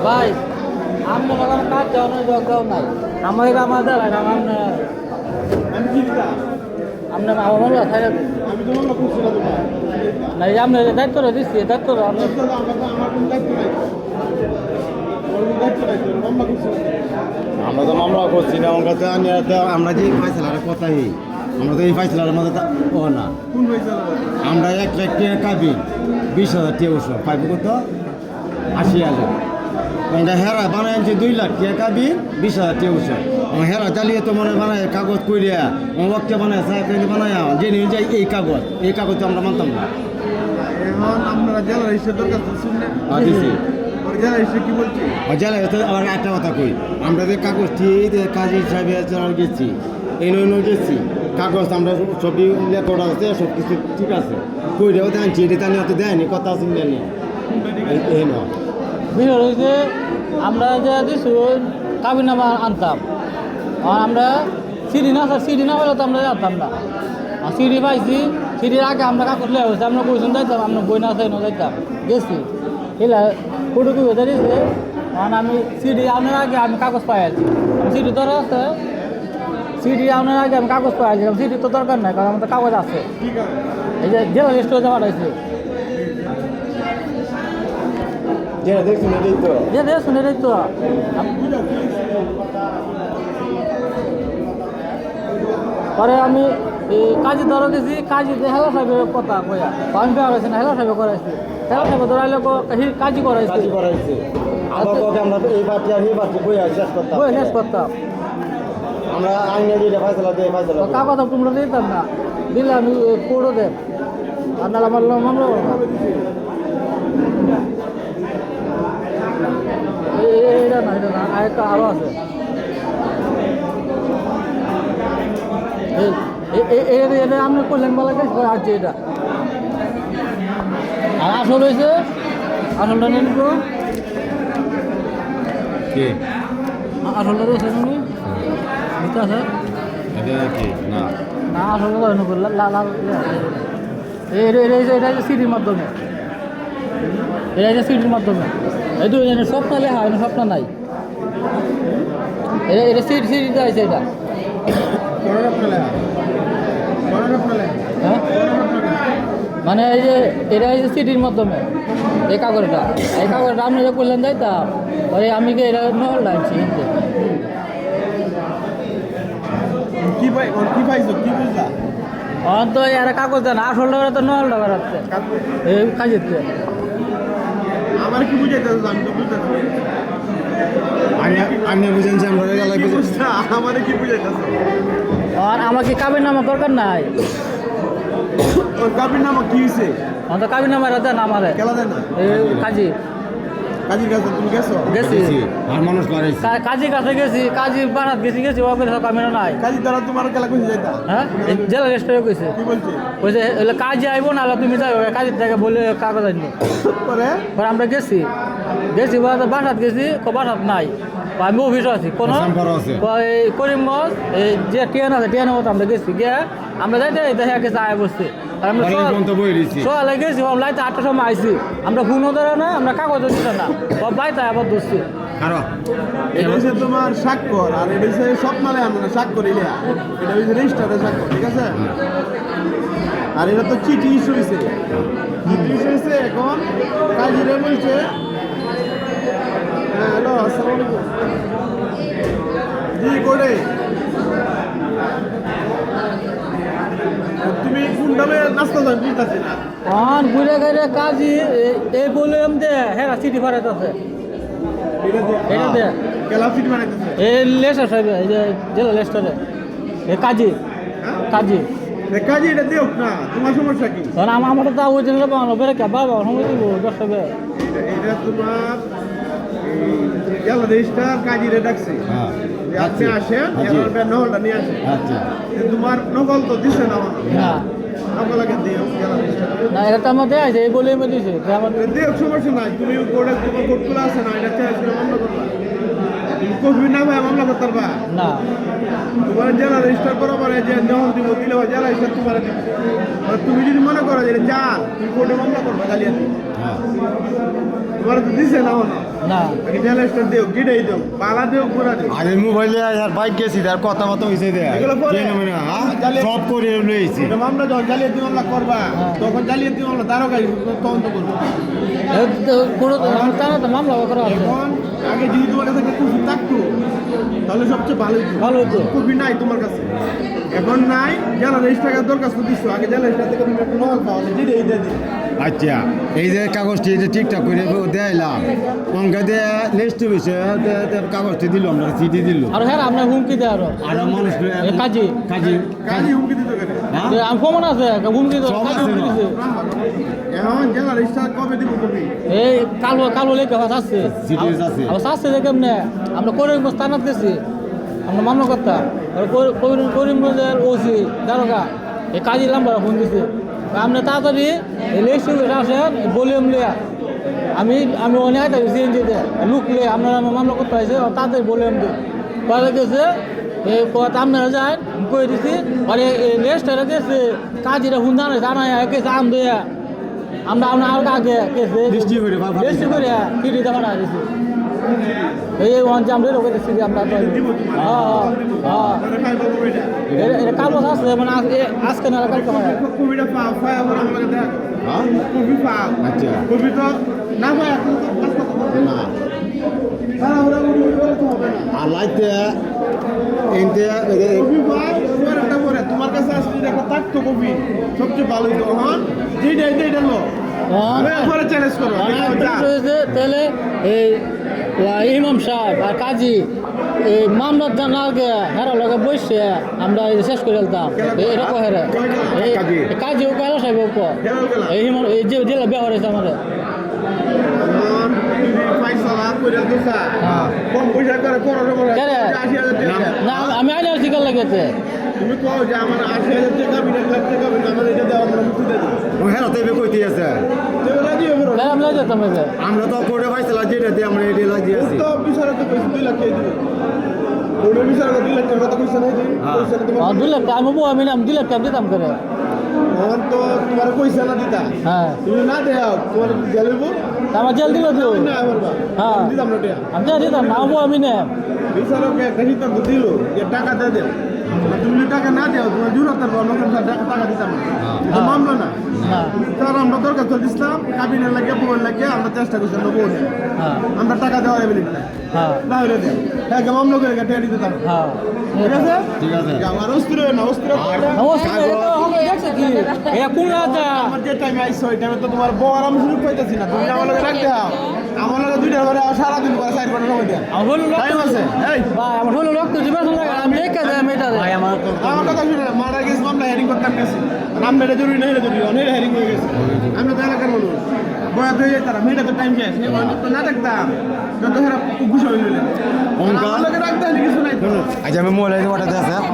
ভাই আপনি যখন কাজ যাও না যোগ নাই আমার এটা আমাদের আপনি আমার আমি তো মনে করছিলাম না আপনি দায়িত্ব দিচ্ছি দায়িত্ব আমার কোনো দায়িত্ব নাই আমরা তো মামলা করছি না আমার কাছে আমরা যে ফাইসলার কথাই আমরা তো এই ফাইসলার মধ্যে ও না আমরা 1 লাখ টাকা কাবি 20,000 টাকা ওষুধ পাইব কত 80,000 আমরা হেরা বানাই 2 লাখ টাকা কাবি 20,000 টাকা ওষুধ আমার হেরা চালিয়ে তো মনে বানায় কাগজ কইরিয়া ওয়াক্তে বানায় সাইকেল বানায় যে নিয়ে যাই এই কাগজ তো আমরা মানতাম না এখন আমরা জেলা হিসেবে কাছে শুনলেন দিছি জেলা হিসেবে কি বলছি জেলা আবার একটা কথা কই আমরা যে কাগজটি কাজী সাহেবের জন্য গেছি এই গেছি কাগজ আমরা ছবি রেকর্ড আছে সব কিছু ঠিক আছে কই রেও আনছি এটা নিয়ে তো দেয়নি কথা আছে নিয়ে এই নয় বিষয় হয়েছে আমরা যে দিছু কাবিনামা আনতাম আর আমরা সিডি না হলে তো আমরা জানতাম না আর সিডি পাইছি সিডির আগে আমরা কাগজ লেয়া হয়েছে আমরা কইসুন যাইতাম আমরা বই না চাই না যাইতাম গেছি এলা ফটো কি হয়ে দিয়েছে কারণ আমি সিডি আনার আগে আমি কাগজ পাই আছি সিডি ধরা আছে সিডি আনার আগে আমি কাগজ পাই আছি সিডি তো দরকার নাই কারণ আমাদের কাগজ আছে এই যে জেলা রেস্টুরেন্টে যাওয়া হয়েছে দেখছি না এই তো যে শুনে এই তো পরে আমি কাজে ধরো গেছি কাজে হেলা সাহেবের কথা কয়া আমি বেয়া গেছি না হেলা সাহেবে করাইছি হেলা সাহেবে ধরাইলে কাজই করাইছি আবার কথা আমরা এই বাচ্চা আর এই বাচ্চা বই শেষ করতাম বই শেষ করতাম আমরা আইনে যেটা ফাইসলা দিয়ে ফাইসলা কাগজ তোমরা দিতাম না দিলে আমি কোডও দেন আর নাহলে আমার মামলা এটা না আরেকটা আরও আছে এটা আপনি করলেন বলা গেছে আছে এটা আর আসল হয়েছে আসলটা নিয়ে নিব কি আসলটা রয়েছে নি বুঝতে আছে এটা কি না না আসলটা তো এনে করলাম লাল এটা সিডির মাধ্যমে এটা সিডির মাধ্যমে এই তো এনে স্বপ্ন লেখা এনে স্বপ্ন নাই এটা সিডিতে আছে এটা হ্যাঁ মানে এই যে এটা এই যে সিটির মাধ্যমে এই কাগজটা আপনি যে করলেন যাইতাম ওই আমি কি এটা নহল লাগছি কি ভাই কি পাইছো কি বুঝলা তো এরা কাগজ দেন আসলটা তো নহলটা বেড়াচ্ছে এই কাজের আমার কি বুঝাইতে আমি তো বুঝতেছি আইনে বুঝেছি আমরা গেলে আমার কি বুঝাইতেছ আর আমাকে কাবির নামার দরকার নাই ওর কাবির নামা কি হয়েছে তো কাবির নামার দেন আমারে খেলা দেয় না কাজী কাজীর কাছে তুমি গেছো গেছি আর মানুষ বাড়াইছে কাজীর কাছে গেছি কাজীর বাড়াত গেছি ওকে কামিনা নাই কাজী দ্বারা তোমার খেলা কইছে যাইতা হ্যাঁ জেলা রেস্টুরে গেছে কি বলছে বলছে কাজে আইবো না তুমি যাও কাজের থেকে বলে কাগজ আনবো পরে পরে আমরা গেছি বলে বাসাত গেছি বাসাত নাই আমি অফিস আছি কোনো করিমগঞ্জ এই যে ট্রেন আছে ট্রেনের মতো আমরা গেছি গিয়ে আমরা যাইতে দেখে গেছে আয় বসছে আর আমরা সকালে গেছি লাইতে 8টার সময় আইছি আমরা ফোনও ধরে না আমরা কাগজও দিতে না বাইতে আবার ধরছি এটা হচ্ছে তোমার স্বাক্ষর আর এটা হচ্ছে স্বপ্নালে আমরা স্বাক্ষর এটা হচ্ছে রেজিস্টারে স্বাক্ষর ঠিক আছে আর এটা তো চিঠি ইস্যু হয়েছে চিঠি ইস্যু হয়েছে এখন কাজীরা বলছে হ্যাঁ হ্যালো আসসালামু আলাইকুম জি করে তুমি কোন দামে নাস্তা দাম দিতেছি না আর ঘুরে ঘুরে কাজী এই বললাম যে হ্যাঁ চিঠি ফারাইতেছে এটা দে কেলা চিঠি বানাইতেছে এই লেস্টার সাহেব এই যে জেলা লেস্টারে এই কাজী কাজী এটা দিও না তোমার সমস্যা কি কারণ আমার তো ওই জন্য বাংলা বেড়ে কে বাবা সময় দিব 10 টাকা এটা তোমার জেলা রেজিস্টার কাজীরে ডাকছে আপনি আসেন এর নহলটা নিয়ে আসেন আচ্ছা তোমার নকল তো দিছে না না নকল আগে দিও জেলা রেজিস্টার না এটা তো আমাদের আছে এই বলে আমি দিছি দিও সমস্যা নাই তুমি কোর্টে তোমার কোর্টগুলো আছে না এটা চেয়ে মামলা করবা তুমি কবি না ভাই মামলা করতে পারবা না তোমার জেলা রেজিস্টার করা পরে যে নহল দিব দিলে হয় জেলা রেজিস্টার তোমার তুমি যদি মনে করো যে এটা জাল তুমি কোর্টে মামলা করবা জালিয়াতি তোমার তো দিছে না মনে না আগে চ্যালেঞ্জটা দেও গিডাই দেও পালা দেও পুরা দেও আগে মোবাইলে আর বাইক গেছি আর কথা মতো হয়েছে দেয় এগুলো পরে? সব করে লইছি এটা মামলা যখন জালিয়াতি মামলা করবা তখন জালিয়াতি মামলা দারোগাই তদন্ত করবে কোনো তারা তো মামলা করা আছে এখন আগে যদি তোমার কাছে একটা কপি থাকতো তাহলে সবচেয়ে ভালো হতো ভালো হতো। কপি নাই তোমার কাছে এখন নাই জেলা রেজিস্ট্রার দরখাস্ত দিচ্ছ আগে জেলা রেজিস্ট্রার থেকে তুমি একটা নকল পাওয়া যেটা এই দিয়ে দিই আচ্ছা এই যে কাগজটি যে ঠিকঠাক করে দেয়লাম অঙ্কা দিয়ে নেক্সট বিষয়ে কাগজটি দিল আমরা চিঠি দিল আর হ্যাঁ আপনার হুমকি দেয় আরো আর মানুষ কাজী কাজী কাজী হুমকি দিতে গেলে হ্যাঁ আমি প্রমাণ আছে হুমকি সব কাজী আছে হুমকি না। দিছে এখন জেলা রেজিস্ট্রার কবে দিব কপি এই কালো লেখা ভাষা আছে চিঠি আছে আবার আসছে যে কেমনে আমরা করিমগঞ্জ থানাত গেছি আমরা মামলা করতাম করিমগঞ্জের ওসি দারোগা এই কাজী নাম্বার ফোন দিছে আপনি তাড়াতাড়ি এই লেস্টুলে আসেন ভলিউম লিয়া আমি অনেক আইতে সিএনজিতে লুক লিয়ে আপনারা মামলা করতে হয়েছে তাড়াতাড়ি ভলিউম দিই পরে গেছে এই কথা আপনারা যান কয়ে দিছি আর এই লেস্টটা গেছে কাজীরা হুন জানাই জানাই গেছে আম দিয়ে আমরা আর আগে গেছে বৃষ্টি করে বেশি করে কিডি দেখা না দিছি এই ওয়ান জাম রে রোগে দিছি আমরা তো দিব তোমার হ্যাঁ মানে খাই পাবো এটা এটা কাল বছর আছে মানে আজকে না কালকে হয় কপিটা পাও পাই আবার আমাকে দেখ হ্যাঁ কপি পাও আচ্ছা কপি তো না পাই এখন তো কাজ করতে পারবে না না তাড়াহুড়া করে তো হবে না আর লাইতে এনতে কপি পাই পরেরটা পরে তোমার কাছে আসলে দেখো থাকতো কপি সবচেয়ে ভালো হতো হ্যাঁ যেটা লো পরে চ্যালেঞ্জ করো তাহলে এই ইমাম সাহেব আর কাজী এই মামলার জানা আগে হেরা লগে বসে আমরা শেষ করে ফেলতাম এরকম হেরে কাজী ও কালো সাহেব এই যে জেলা বিয়া হয়েছে আমাদের পয়সা করে দোসা কম পয়সা করে পনেরো বলে কেরে? 80,000 টাকা না আমি আইলে শিকার লাগেছে তুমি কও যে আমার 80,000 টাকা আমি 1 লাখ টাকা আমার এটা দাও আমরা মুক্তি দেবো ও হ্যাঁ তাই কইতে আছে রাজি হবে না আমি লাগে যেতাম এবার আমরা তো কোর্টে পাইছিলাম যেটা দিয়ে আমরা এটা লাগিয়ে আছি তো বিচারক তো পয়সা 2 লাখ টাকা দিবে ওরে বিচারক 2 লাখ টাকা কথা কইছ না দিই পয়সা তো তোমার 2 লাখ আমি বউ আমি নাম 2 লাখ টাকা দিতাম করে এখন তো তোমার পয়সা না দিতা হ্যাঁ তুমি না দেও তোমার জেলবো আমার জেল দিল তো না আবার হ্যাঁ দিতাম না টাকা আমি দিতাম না বউ আমি না বিচারক একটা সিদ্ধান্ত দিল যে টাকা দিয়ে দেও আর তুমি যদি টাকা না দেও তোমার জুরাতার বন্ধ টাকা দিতাম না এটা মামলা না না তার আমরা দরকার দিচ্ছিলাম কাবিনের লাগে বউয়ের লাগে আমরা চেষ্টা করছি আমরা বউ নেই হ্যাঁ আমরা টাকা দেওয়া যাবে না হ্যাঁ না হলে দেয় হ্যাঁ মামলা করে টাকা দিতে তার হ্যাঁ ঠিক আছে ঠিক আছে আর অস্থির হয় না অস্থির করলে নমস্কার এটা হবে দেখছে কি এটা কোন রাজা আমার যে টাইমে আইসো ওই টাইমে তো তোমার বউ আর আমি শুরু পাইতেছি না তুমি আমার লগে রাখতে হাও আমার লগে 2টা করে সারাদিন করে 4 ঘন্টা সময় দেয় আমার হলো টাইম আছে এই ভাই আমার হলো রক্ত জীবন লাগে আমি দেখে যাই মেটা ভাই আমার আমার কথা শুনে মারা গেছে মামলা হেরিং করতাম গেছে নাম এটা জরুরি না এটা জরুরি অনেক হেরিং হয়ে গেছে আমরা তো এলাকার মানুষ বয়াত হয়ে যায় তারা মেয়েটা তো টাইম শেষ তো না দেখতাম যত হেরা ঘুষ হয়ে গেলে আমার লগে রাখতে হলে কিছু নাই তো আচ্ছা আমি মোবাইলে পাঠাতে আছে